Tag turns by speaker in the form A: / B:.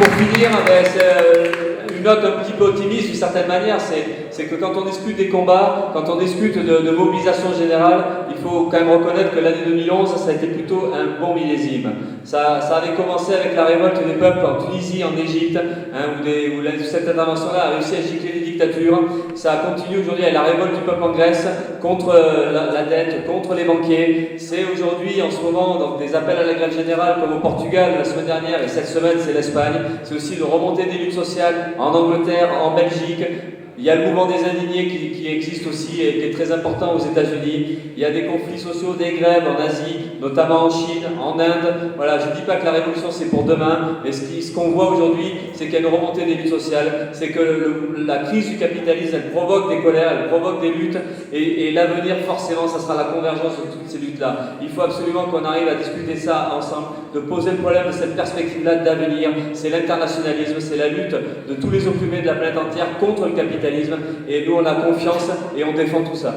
A: Pour finir, c'est une note un petit peu optimiste d'une certaine manière, c'est que quand on discute des combats, quand on discute de mobilisation générale, il faut quand même reconnaître que l'année 2011, ça a été plutôt un bon millésime. Ça avait commencé avec la révolte des peuples en Tunisie, en Égypte, où cette intervention-là a réussi à gicler les dictatures. Ça a continué aujourd'hui avec la révolte du peuple en Grèce contre la dette, contre les banquiers. C'est aujourd'hui, en ce moment, donc, des appels à la grève générale comme au Portugal la semaine dernière, et cette semaine c'est l'Espagne. C'est aussi de remontée des luttes sociales en Angleterre, en Belgique. Il y a le mouvement des indignés qui existe aussi et qui est très important aux États-Unis. Il y a des conflits sociaux, des grèves en Asie, notamment en Chine, en Inde. Voilà, je ne dis pas que la révolution c'est pour demain, mais ce qu'on voit aujourd'hui, c'est qu'il y a une remontée des luttes sociales, c'est que la crise du capitalisme, elle provoque des colères, elle provoque des luttes, et l'avenir, forcément, ça sera la convergence de toutes ces luttes-là. Il faut absolument qu'on arrive à discuter ça ensemble, de poser le problème de cette perspective-là d'avenir. C'est l'internationalisme, c'est la lutte de tous les opprimés de la planète entière contre le capitalisme. Et nous, on a confiance et on défend tout ça.